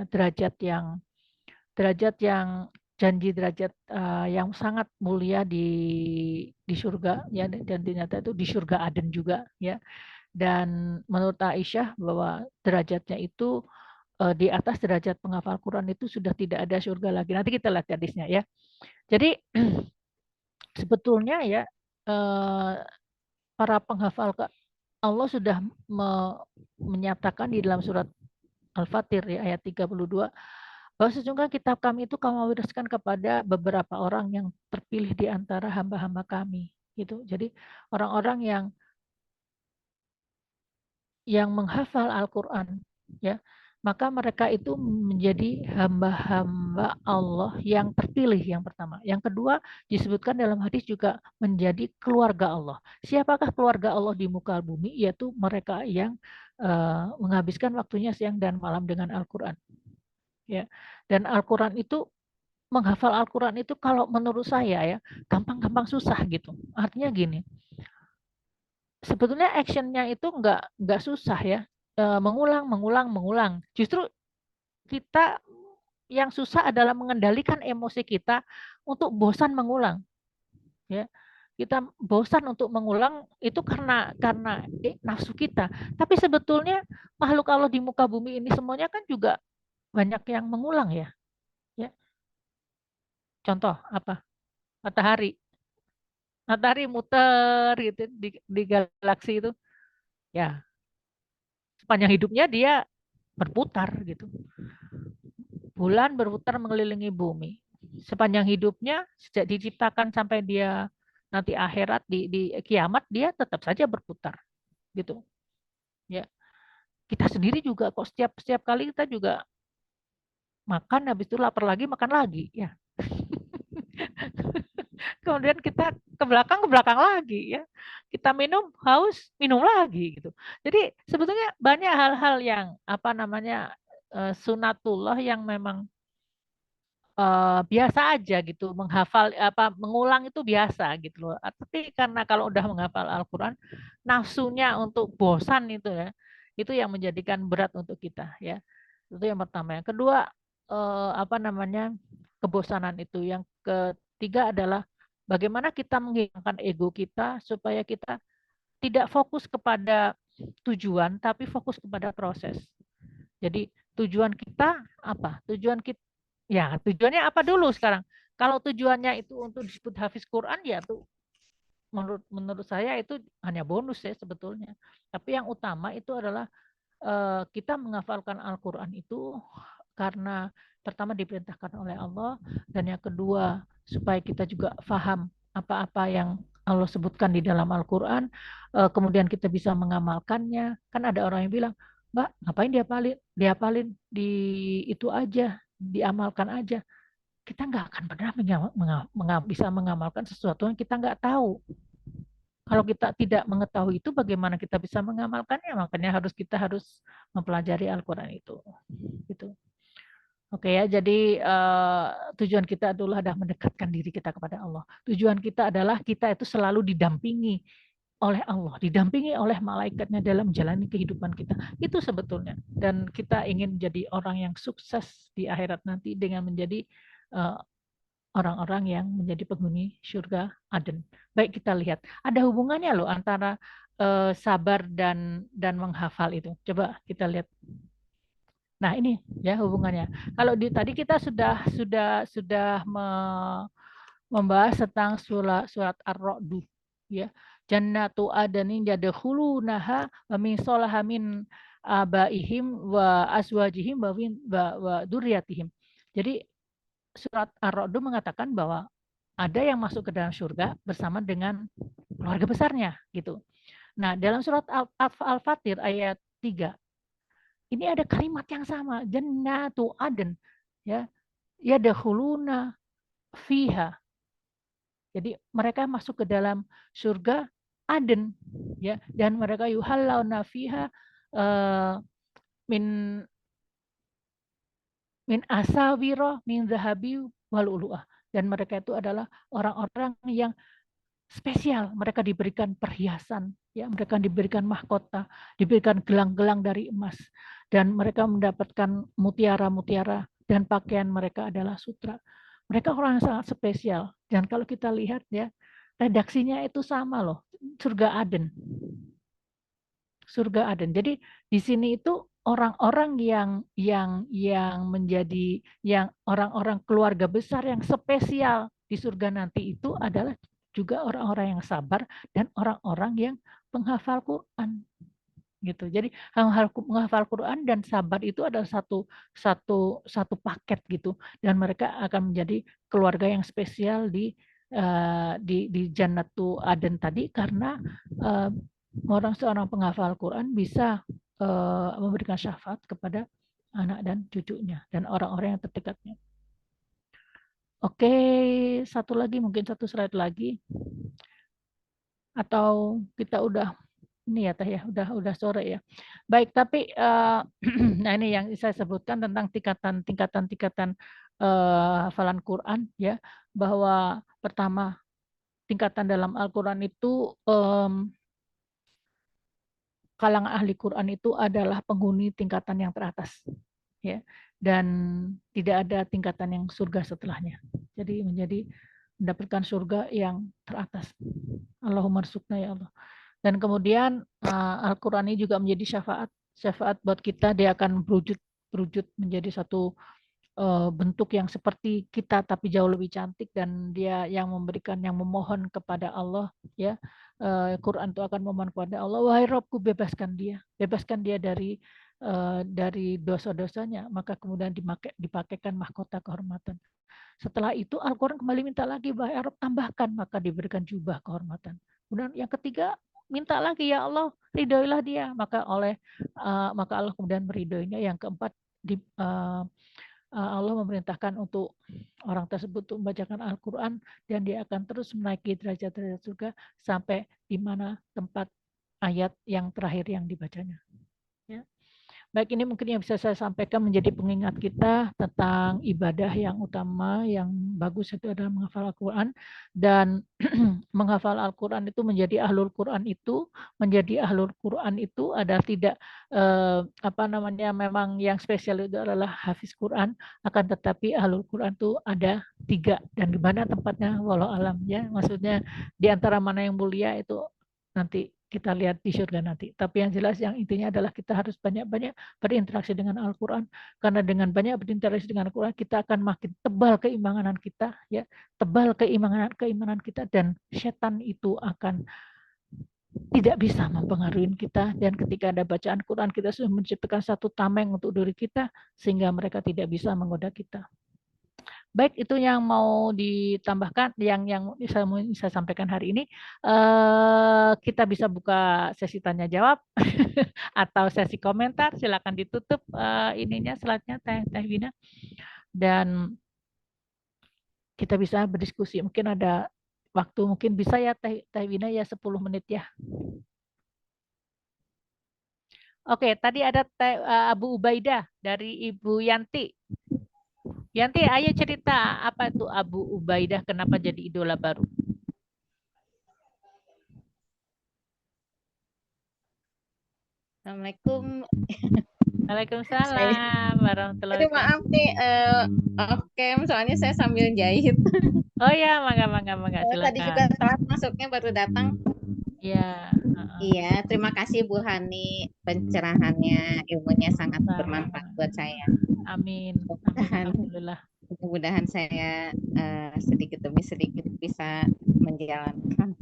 derajat yang janji derajat yang sangat mulia di surga ya, dan ternyata itu di surga Aden juga ya. Dan menurut Aisyah bahwa derajatnya itu di atas derajat penghafal Quran itu sudah tidak ada surga lagi. Nanti kita lihat hadisnya ya. Jadi sebetulnya ya para penghafal Allah sudah menyatakan di dalam surat Al-Fatir ya, ayat 32 bahwa sesungguhnya kitab kami itu kami wariskan kepada beberapa orang yang terpilih di antara hamba-hamba kami gitu. Jadi orang-orang yang menghafal Al-Qur'an ya, maka mereka itu menjadi hamba-hamba Allah yang terpilih yang pertama. Yang kedua disebutkan dalam hadis juga menjadi keluarga Allah. Siapakah keluarga Allah di muka bumi? Yaitu mereka yang menghabiskan waktunya siang dan malam dengan Al-Qur'an. Ya. Dan Al-Qur'an itu menghafal Al-Qur'an itu kalau menurut saya ya gampang-gampang susah gitu. Artinya gini. Sebetulnya actionnya itu nggak susah ya. Mengulang. Justru kita yang susah adalah mengendalikan emosi kita untuk bosan mengulang. Ya, kita bosan untuk mengulang itu karena nafsu kita. Tapi sebetulnya makhluk Allah di muka bumi ini semuanya kan juga banyak yang mengulang ya. Ya, contoh apa? Matahari. Matahari muter gitu di galaksi itu. Ya, sepanjang hidupnya dia berputar gitu. Bulan berputar mengelilingi bumi. Sepanjang hidupnya, sejak diciptakan sampai dia nanti akhirat di kiamat, dia tetap saja berputar. Gitu. Ya. Kita sendiri juga kok setiap kali kita juga makan, habis itu lapar lagi, makan lagi. Ya. Kemudian kita ke belakang lagi. Ya. Kita minum, haus, minum lagi. Gitu. Jadi sebetulnya banyak hal-hal yang sunatullah yang memang biasa aja gitu, menghafal mengulang itu biasa gitu loh. Tapi karena kalau udah menghafal Al-Qur'an, nafsunya untuk bosan itu ya, itu yang menjadikan berat untuk kita ya. Itu yang pertama. Yang kedua kebosanan itu. Yang ketiga adalah bagaimana kita menghilangkan ego kita supaya kita tidak fokus kepada tujuan tapi fokus kepada proses. Jadi tujuan kita apa? Ya, tujuannya apa dulu sekarang? Kalau tujuannya itu untuk disebut hafiz Quran ya tuh menurut saya itu hanya bonus ya sebetulnya. Tapi yang utama itu adalah kita menghafalkan Al-Qur'an itu karena pertama diperintahkan oleh Allah, dan yang kedua supaya kita juga paham apa-apa yang Allah sebutkan di dalam Al-Qur'an, kemudian kita bisa mengamalkannya. Kan ada orang yang bilang, "Mbak, ngapain diapalin di itu aja, diamalkan aja." Kita nggak akan pernah bisa mengamalkan sesuatu yang kita nggak tahu. Kalau kita tidak mengetahui itu, bagaimana kita bisa mengamalkannya? Makanya kita harus mempelajari Al-Quran itu. Gitu. Oke ya, jadi tujuan kita adalah mendekatkan diri kita kepada Allah. Tujuan kita adalah kita itu selalu didampingi oleh Allah, didampingi oleh malaikatnya dalam menjalani kehidupan kita. Itu sebetulnya. Dan kita ingin menjadi orang yang sukses di akhirat nanti dengan menjadi orang-orang yang menjadi penghuni surga Aden. Baik, kita lihat ada hubungannya loh antara sabar dan menghafal itu. Coba kita lihat. Nah, ini ya hubungannya. Kalau tadi kita sudah membahas tentang surat Ar-Ra'd ya. Jannatu adnin yadkhulunaha wa min salaha min abaihim wa azwajihim wa dzurriyyatihim. Jadi surat Ar-Ra'd mengatakan bahwa ada yang masuk ke dalam surga bersama dengan keluarga besarnya gitu. Nah, dalam surat Al-Fatir ayat 3 ini ada kalimat yang sama, jannatu adn ya, yadkhuluna fiha. Jadi mereka masuk ke dalam surga Aden ya, dan mereka yuhallawna fiha min asawiro min zahabi walulu'ah, dan mereka itu adalah orang-orang yang spesial. Mereka diberikan perhiasan ya, mereka diberikan mahkota, diberikan gelang-gelang dari emas, dan mereka mendapatkan mutiara-mutiara, dan pakaian mereka adalah sutra. Mereka orang yang sangat spesial. Dan kalau kita lihat ya, redaksinya itu sama loh, surga Aden. Surga Aden. Jadi di sini itu orang-orang yang menjadi yang orang-orang keluarga besar yang spesial di surga nanti itu adalah juga orang-orang yang sabar dan orang-orang yang penghafal Quran gitu. Jadi menghafal Quran dan sabar itu adalah satu paket gitu, dan mereka akan menjadi keluarga yang spesial di Jannatu Aden tadi, karena seorang penghafal Quran bisa memberikan syafaat kepada anak dan cucunya dan orang-orang yang terdekatnya. Oke, mungkin satu slide lagi, atau kita udah ini ya Teh ya, udah sore ya. Baik, tapi nah ini yang saya sebutkan tentang tingkatan hafalan Quran ya, bahwa pertama tingkatan dalam Al-Quran itu kalangan ahli Quran itu adalah penghuni tingkatan yang teratas ya, dan tidak ada tingkatan yang surga setelahnya. Jadi mendapatkan surga yang teratas. Allahumma rzuqna ya Allah. Dan kemudian Al-Quran ini juga menjadi syafaat buat kita. Dia akan berwujud menjadi satu bentuk yang seperti kita tapi jauh lebih cantik, dan dia yang memohon kepada Allah ya. Quran itu akan memohon kepada Allah, wahai Robku, bebaskan dia dari dosa-dosanya, maka kemudian dipakaikan mahkota kehormatan. Setelah itu Al-Quran kembali minta lagi, wahai Rob, tambahkan, maka diberikan jubah kehormatan. Kemudian yang ketiga minta lagi, ya Allah, ridhoilah dia, maka Allah kemudian meridhoinya. Yang keempat Allah memerintahkan untuk orang tersebut untuk membacakan Al-Quran, dan dia akan terus menaiki derajat-derajat surga sampai di mana tempat ayat yang terakhir yang dibacanya. Ya. Baik, ini mungkin yang bisa saya sampaikan menjadi pengingat kita tentang ibadah yang utama, yang bagus itu adalah menghafal Al-Quran. Dan menghafal Al-Quran itu menjadi ahlul Quran itu adalah tidak memang yang spesial itu adalah hafiz Quran, akan tetapi ahlul Quran itu ada 3, dan di mana tempatnya walau alam ya, maksudnya di antara mana yang mulia itu nanti kita lihat di surga nanti. Tapi yang jelas, yang intinya adalah kita harus banyak-banyak berinteraksi dengan Al-Quran, karena dengan banyak berinteraksi dengan Al-Quran kita akan makin tebal keimanan kita ya, keimanan kita, dan setan itu akan tidak bisa mempengaruhi kita. Dan ketika ada bacaan Quran, kita sudah menciptakan satu tameng untuk diri kita sehingga mereka tidak bisa menggoda kita. Baik, itu yang mau ditambahkan, yang saya sampaikan hari ini. Kita bisa buka sesi tanya jawab atau sesi komentar. Silakan ditutup slide-nya Teh Wina, dan kita bisa berdiskusi. Mungkin ada waktu, mungkin bisa ya Teh Wina ya 10 menit ya. Oke, tadi ada Abu Ubaidah dari Ibu Yanti. Yanti, ayo cerita apa itu Abu Ubaidah, kenapa jadi idola baru? Assalamualaikum. Waalaikumsalam warahmatullahi Jadi maaf wabarakatuh. nih off cam soalnya saya sambil jahit. Oh ya, mangga, Tadi juga silakan. telat masuknya baru datang. Iya, heeh. Iya, terima kasih Bu Hani pencerahannya, ilmunya sangat bermanfaat Sama-sama. buat saya. Amin, Mudah-mudahan alhamdulillah. mudah-mudahan saya sedikit demi sedikit bisa menjalankan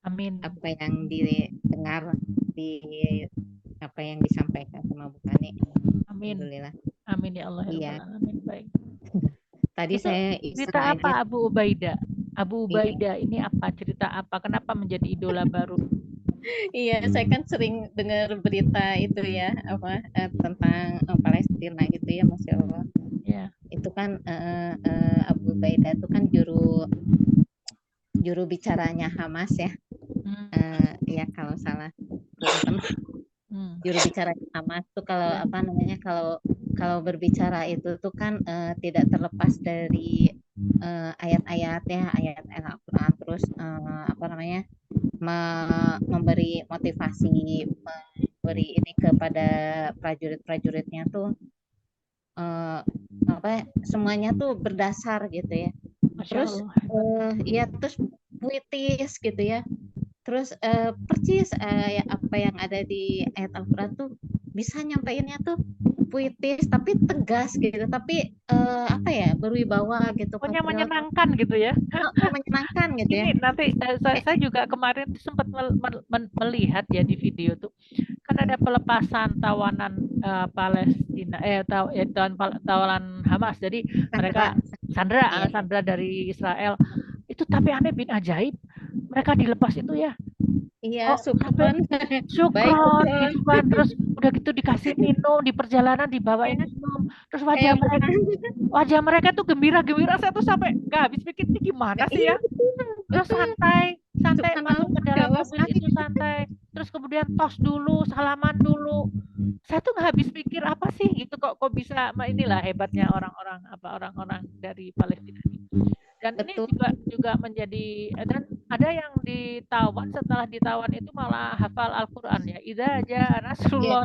Amin, apa yang didengar di apa yang disampaikan sama Bu Hani. amin, Alhamdulillah. amin ya Allah ya Iya, Rabbal Alamin. Baik. tadi Itu saya iseng cerita aja. apa Abu Ubaidah? Abu Iya, Ubaidah ini apa? Cerita apa? Kenapa menjadi idola baru? iya, saya kan sering dengar berita itu ya, apa tentang Palestina gitu ya, Masya Allah. Ya, Itu kan Abu Ubaidah itu kan juru bicaranya Hamas ya. hmm, Ya kalau salah punten, hmm, juru bicara Hamas tuh kalau ya, apa namanya kalau berbicara itu tuh kan tidak terlepas dari ayat-ayat ya, ayat Al-Quran, terus apa namanya memberi motivasi, memberi ini kepada prajurit-prajuritnya tuh apa semuanya tuh berdasar gitu ya. Masya Terus Allah. ya terus puitis gitu ya. Terus percis ya, apa yang ada di ayat Al-Quran tuh bisa nyampeinnya tuh puitis tapi tegas gitu, tapi apa ya berwibawa gitu, Pokoknya patriot, menyenangkan gitu ya. menyenangkan gitu ya. Ini nanti Eh, saya juga kemarin tuh sempat melihat ya di video tuh kan ada pelepasan tawanan Palestina tawanan Hamas. Jadi Sandra, mereka Sandra iya, Sandra dari Israel itu, tapi aneh bin ajaib mereka dilepas itu ya. iya, Kok sampai Sukron, baik syukron betul, gitu kan, terus udah gitu dikasih minum di perjalanan, dibawain ya, minum, terus kayak wajah mereka tuh gembira-gembira. Saya tuh sampai nggak habis pikir ini gimana sih iya ya. betul, Terus betul, santai, santai subhanallah, masuk ke Masya dalam Allah mobil sekali. itu santai. Terus kemudian tos dulu, salaman dulu. Saya tuh nggak habis pikir apa sih gitu, kok bisa inilah hebatnya orang-orang dari Palestina ini. Dan ini Betul, juga menjadi, dan ada yang ditawan, setelah ditawan itu malah hafal Al-Qur'an ya. Idza jaa iya, nasrullah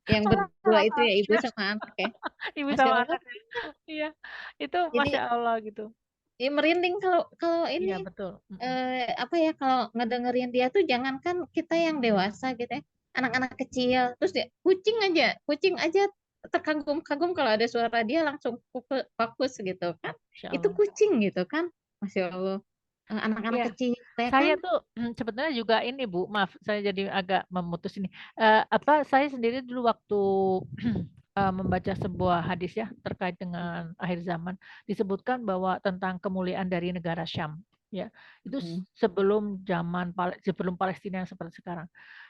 yang malah berdua itu hafal. ya ibu sama anak ya, Ibu Masya sama Allah. anaknya. Iya, itu Masya Jadi Allah gitu. ya merinding kalau kalau Iya ini betul. apa ya kalau ngedengerin dia tuh jangankan kita yang dewasa gitu ya, anak-anak kecil, terus dia kucing aja terkagum-kagum kalau ada suara dia langsung fokus gitu kan, Masya itu Allah. kucing gitu kan, Masya Allah. Anak-anak Iya. kecil ya kan. Saya tuh sebetulnya juga ini Bu, maaf saya jadi agak memutus ini. Saya sendiri dulu waktu membaca sebuah hadis ya terkait dengan akhir zaman, disebutkan bahwa tentang kemuliaan dari negara Syam ya. Itu Hmm, sebelum Palestina yang seperti sekarang.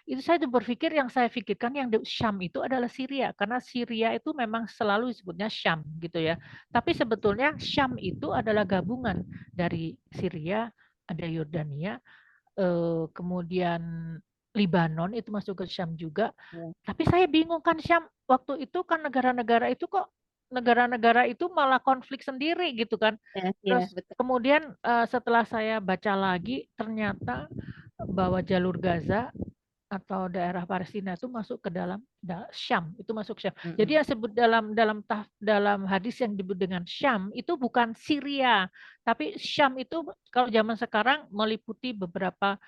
Itu saya tuh berpikir, yang saya pikirkan yang di Syam itu adalah Syria, karena Syria itu memang selalu disebutnya Syam gitu ya. Tapi sebetulnya Syam itu adalah gabungan dari Syria, ada Yordania, kemudian Libanon itu masuk ke Syam juga. ya, Tapi saya bingung kan, Syam waktu itu kan negara-negara itu malah konflik sendiri gitu kan. ya, ya, Terus betul. kemudian setelah saya baca lagi ternyata bahwa jalur Gaza atau daerah Palestina itu masuk ke dalam Syam, itu masuk Syam. Jadi Mm-mm. yang sebut dalam hadis yang disebut dengan Syam itu bukan Syria, tapi Syam itu kalau zaman sekarang meliputi beberapa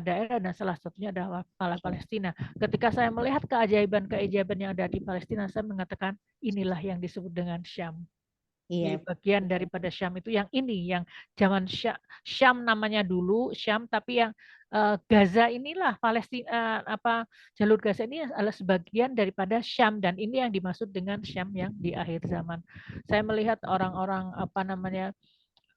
daerah dan salah satunya adalah Palestina. Ketika saya melihat keajaiban-keajaiban yang ada di Palestina, saya mengatakan inilah yang disebut dengan Syam. Jadi Iya, bagian betul. daripada Syam itu yang ini, yang zaman Syam namanya dulu Syam, tapi yang Gaza inilah Palestina, jalur Gaza ini adalah sebagian daripada Syam, dan ini yang dimaksud dengan Syam yang di akhir zaman. Saya melihat orang-orang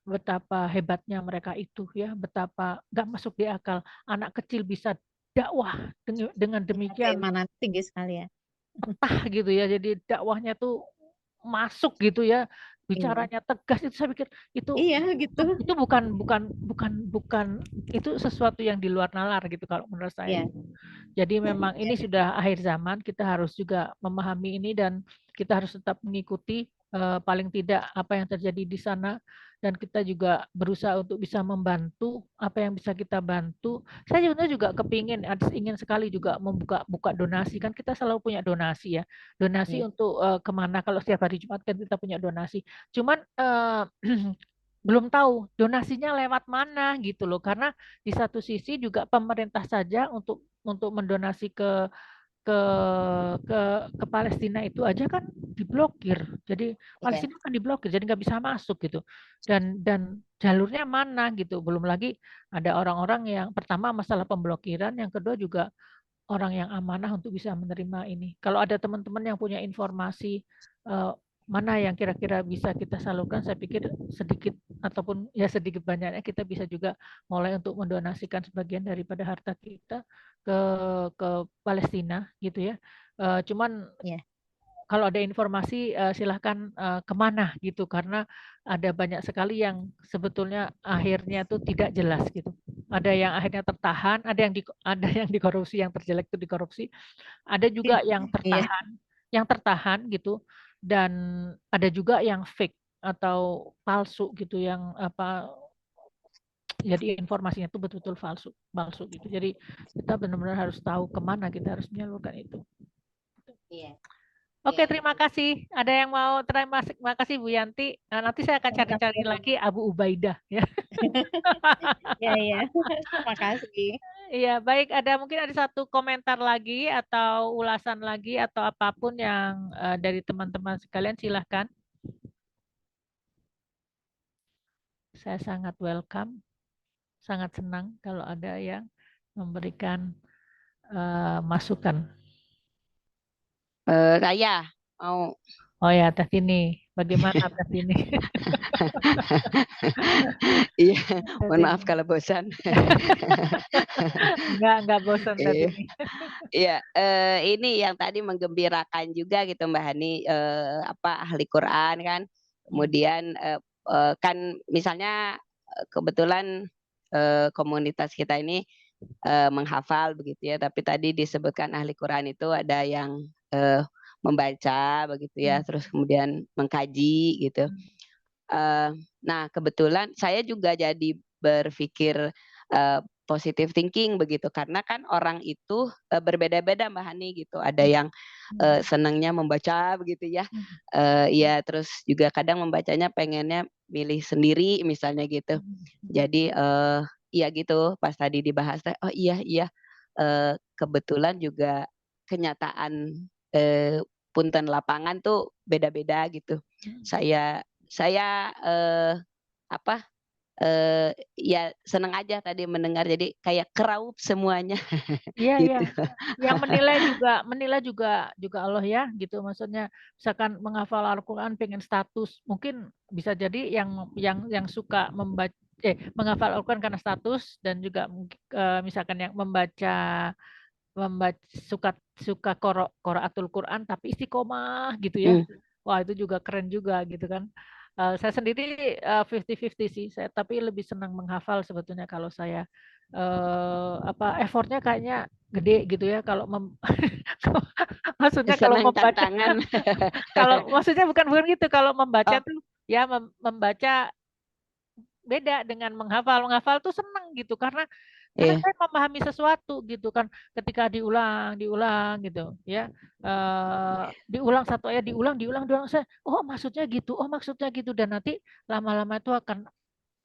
betapa hebatnya mereka itu ya, betapa nggak masuk di akal anak kecil bisa dakwah dengan Ya, demikian keimanan tinggi sekali ya. petah gitu ya. Jadi dakwahnya tuh masuk gitu ya, Iya, bicaranya tegas. Itu saya pikir itu iya gitu. itu bukan itu sesuatu yang di luar nalar gitu kalau menurut saya. Iya, Jadi memang iya, ini sudah akhir zaman, kita harus juga memahami ini dan kita harus tetap mengikuti paling tidak apa yang terjadi di sana, dan kita juga berusaha untuk bisa membantu apa yang bisa kita bantu. Saya sebenarnya juga ingin sekali juga buka donasi, kan kita selalu punya donasi ya. Donasi Iya. untuk kemana, kalau setiap hari Jumat kan kita punya donasi. Cuman belum tahu donasinya lewat mana gitu loh, karena di satu sisi juga pemerintah saja untuk mendonasi ke ke ke Palestina itu aja kan diblokir. Jadi Iya. Palestina kan diblokir, jadi nggak bisa masuk gitu. Dan jalurnya mana gitu. Belum lagi ada orang-orang yang pertama masalah pemblokiran, yang kedua juga orang yang amanah untuk bisa menerima ini. Kalau ada teman-teman yang punya informasi mana yang kira-kira bisa kita salurkan, saya pikir sedikit ataupun ya sedikit banyaknya kita bisa juga mulai untuk mendonasikan sebagian daripada harta kita ke Palestina gitu ya. Cuman Iya. kalau ada informasi silahkan kemana gitu, karena ada banyak sekali yang sebetulnya akhirnya tuh tidak jelas gitu. Ada yang akhirnya tertahan, ada yang dikorupsi, yang terjelek itu dikorupsi, ada juga yang Iya. tertahan gitu, dan ada juga yang fake atau palsu gitu, yang apa, jadi informasinya itu betul-betul palsu gitu. Jadi kita benar-benar harus tahu kemana kita harus menyalurkan itu. Iya. Oke, Iya. terima kasih. Ada yang mau terima kasih Bu Yanti. Nah, nanti saya akan cari-cari lagi Abu Ubaidah ya. Iya, iya. Makasih. Iya, baik. Mungkin ada satu komentar lagi atau ulasan lagi atau apapun yang dari teman-teman sekalian, silahkan. Saya sangat welcome, sangat senang kalau ada yang memberikan masukan. Saya mau. Oh ya, Teh Tini. Bagaimana Teh Tini? Iya, Teh mohon maaf Tini. kalau bosan. Enggak bosan Teh Iya. Tini. Iya, ini yang tadi menggembirakan juga gitu Mbak Hani, ahli Quran kan, kemudian kan misalnya kebetulan komunitas kita ini menghafal begitu ya, tapi tadi disebutkan ahli Quran itu ada yang membaca begitu ya, terus kemudian mengkaji gitu. Nah kebetulan saya juga jadi berpikir positive thinking begitu, karena kan orang itu berbeda-beda Mbak Hani gitu. Ada yang senangnya membaca begitu ya, ya terus juga kadang membacanya pengennya milih sendiri misalnya gitu. Jadi iya gitu, pas tadi dibahas, oh iya kebetulan juga kenyataan punten lapangan tuh beda-beda gitu. Saya ya senang aja tadi mendengar, jadi kayak keraup semuanya Iya, iya. gitu. Yang menilai juga Allah ya, gitu. Maksudnya misalkan menghafal Al-Qur'an pengen status, mungkin bisa jadi yang suka menghafal Al-Qur'an karena status, dan juga misalkan yang membaca suka qiraatul Qur'an tapi istiqomah gitu ya. Wah, itu juga keren juga gitu kan. Saya sendiri 50-50 sih, tapi lebih senang menghafal sebetulnya kalau saya. Effortnya kayaknya gede gitu ya kalau maksudnya kalau Senang membaca tantangan. maksudnya bukan gitu, kalau membaca Oh, tuh ya membaca beda dengan menghafal. Menghafal tuh seneng gitu, karena iya. saya memahami sesuatu gitu kan, ketika diulang gitu ya, diulang satu ayat, diulang saya, oh maksudnya gitu, dan nanti lama-lama itu akan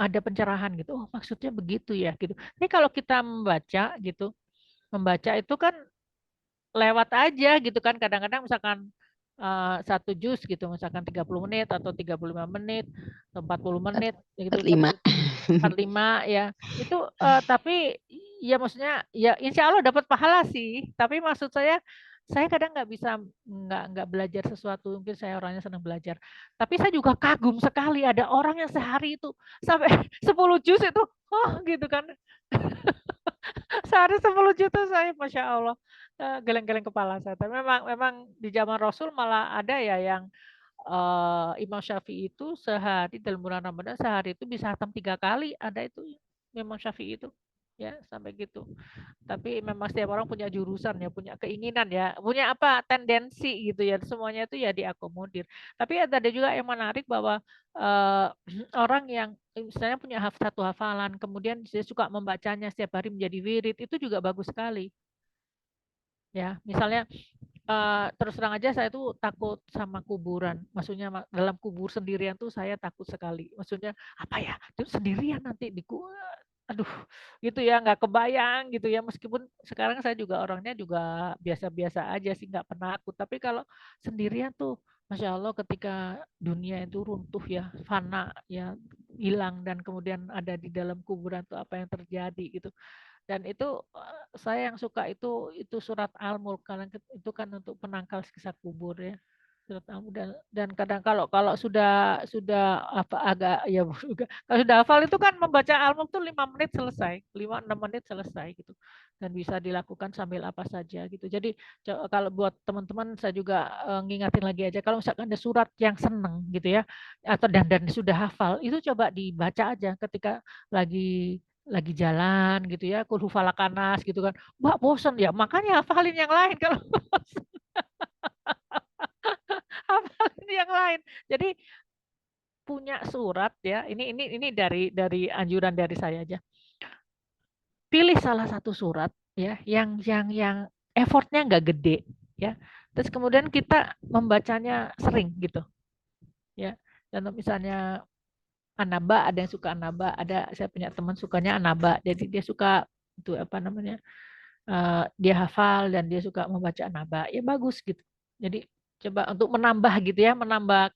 ada pencerahan gitu, oh maksudnya begitu ya gitu. Ini kalau kita membaca itu kan lewat aja gitu kan, kadang-kadang misalkan satu juz gitu, misalkan 30 menit atau 35 menit atau 40 menit gitu, 45. 45 ya itu, tapi ya maksudnya ya insya Allah dapat pahala sih, tapi maksud saya kadang nggak bisa, nggak belajar sesuatu, mungkin saya orangnya senang belajar, tapi saya juga kagum sekali ada orang yang sehari itu sampai 10 juz itu, oh gitu kan. Sehari 10 juta, saya Masya Allah geleng-geleng kepala saya. Tapi memang di zaman Rasul malah ada ya yang Imam Syafi'i itu sehari dalam bulan Ramadan sehari itu bisa hatam 3 kali, ada itu Imam Syafi'i itu. ya sampai gitu. Tapi memang setiap orang punya jurusan ya, punya keinginan ya, punya apa tendensi gitu ya, semuanya itu ya diakomodir. Tapi ada juga yang menarik bahwa eh, orang yang misalnya punya satu hafalan, kemudian dia suka membacanya setiap hari menjadi wirid, itu juga bagus sekali. Ya, misalnya terus terang aja saya tuh takut sama kuburan. Maksudnya dalam kubur sendirian tuh saya takut sekali. Maksudnya apa ya? Itu sendirian nanti aduh gitu ya nggak kebayang gitu ya, meskipun sekarang saya juga orangnya juga biasa-biasa aja sih, nggak penakut, tapi kalau sendirian tuh Masya Allah ketika dunia itu runtuh ya, fana ya, hilang, dan kemudian ada di dalam kuburan tuh apa yang terjadi gitu. Dan itu saya yang suka itu surat Al-Mulk, karena itu kan untuk penangkal siksa kubur ya. Surat Al-Mulk, dan kadang kalau sudah apa agak ya juga kalau sudah hafal itu kan membaca Al-Mulk tuh 5 menit selesai, 5-6 menit selesai gitu. Dan bisa dilakukan sambil apa saja gitu. Jadi kalau buat teman-teman saya juga ngingatin lagi aja, kalau misalkan ada surat yang seneng gitu ya, atau dan sudah hafal, itu coba dibaca aja ketika lagi jalan gitu ya, kul hufalakanas gitu kan. Mbak bosen ya, makanya hafalin yang lain kalau hafalin yang lain. Jadi punya surat ya. Ini dari anjuran dari saya aja. Pilih salah satu surat ya yang effortnya nggak gede ya. Terus kemudian kita membacanya sering gitu ya. Dan misalnya Anaba, ada yang suka Anaba, ada saya punya teman sukanya Anaba. Jadi dia suka itu apa namanya? Dia hafal dan dia suka membaca naba, ya bagus gitu. Jadi coba untuk menambah gitu ya, menambah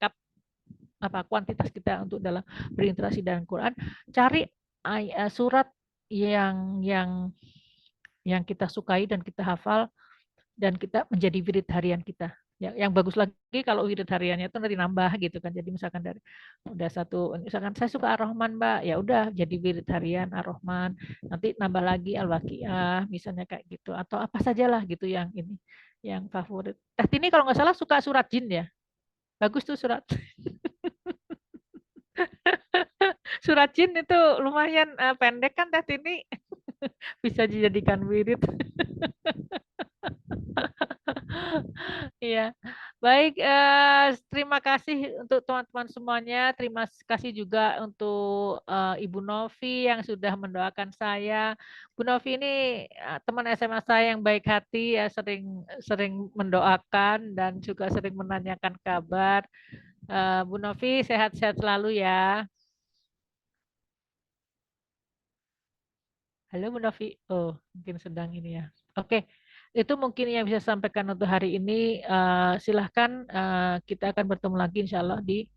kuantitas kita untuk dalam berinteraksi dengan Quran, cari surat yang kita sukai dan kita hafal dan kita menjadi wirid harian kita. Ya, yang bagus lagi kalau wirid hariannya itu nanti nambah gitu kan. Jadi misalkan dari udah satu, misalkan saya suka Ar-Rahman, Mbak, ya udah jadi wirid harian Ar-Rahman. Nanti nambah lagi Al-Waqiah, misalnya kayak gitu, atau apa sajalah gitu yang ini, yang favorit. Ini kalau nggak salah suka surat jin ya. Bagus tuh surat surat jin itu lumayan pendek kan ini bisa dijadikan wirid. Iya, baik. Terima kasih untuk teman-teman semuanya. Terima kasih juga untuk Ibu Novi yang sudah mendoakan saya. Bu Novi ini teman SMA saya yang baik hati, ya, sering sering mendoakan dan juga sering menanyakan kabar. Bu Novi sehat-sehat selalu ya. Halo Bu Novi. Oh, mungkin sedang ini ya. Oke, itu mungkin yang bisa saya sampaikan untuk hari ini. Silahkan kita akan bertemu lagi insya Allah di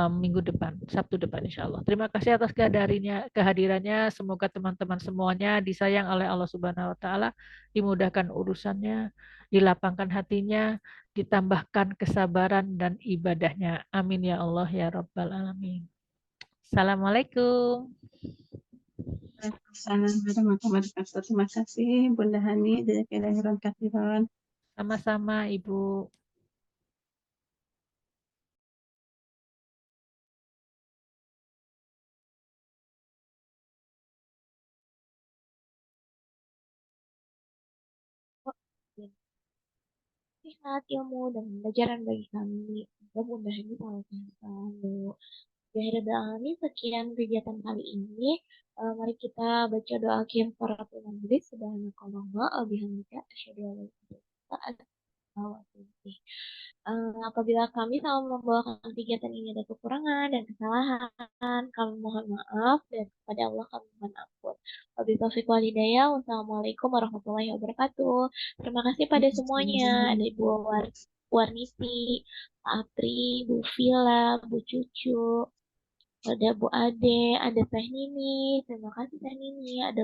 minggu depan, Sabtu depan insya Allah. Terima kasih atas kehadirannya. Semoga teman-teman semuanya disayang oleh Allah Subhanahu Wa Taala, dimudahkan urusannya, dilapangkan hatinya, ditambahkan kesabaran dan ibadahnya. Amin ya Allah ya Rabbal Alamin. Assalamualaikum. Waalaikumsalam warahmatullahi wabarakatuh. Terima kasih Bunda Hani, jazakallahu khairan. Sama-sama Ibu. Sehat ilmu dan pelajaran bagi kami. Semoga Bunda Hani selalu. Bismillahirrahmanirrahim. Sekian kegiatan kali ini. Mari kita baca doa kifaratul majlis. Subhanakallah wa bihamdika asyhadu an la ilaha illa anta. Apabila kami sama membawakan kegiatan ini ada kekurangan dan kesalahan, kami mohon maaf dan kepada Allah kami mohon ampun. Wabillahi taufiq wal hidayah. Wassalamualaikum warahmatullahi wabarakatuh. Terima kasih pada semuanya. Ada Ibu Warniti, Pak Apri, Bu Vila, Bu Cucu, ada Bu Ade, ada Teh Nini. Terima kasih Teh Nini. Ada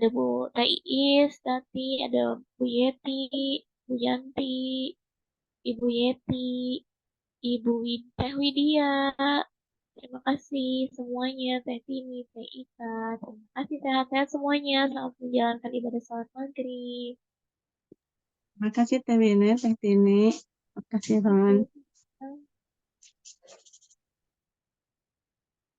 Bu Teh Iis, Tati, ada Bu Yeti, Bu Yanti, Ibu Yeti, Teh Widya. Terima kasih semuanya, Teh Tini, Teh Ika. Terima kasih sehat-sehat semuanya. Selamat menjalankan ibadah sholat maghrib. Terima kasih Teh Wine, Teh Tini. Terima kasih Ron.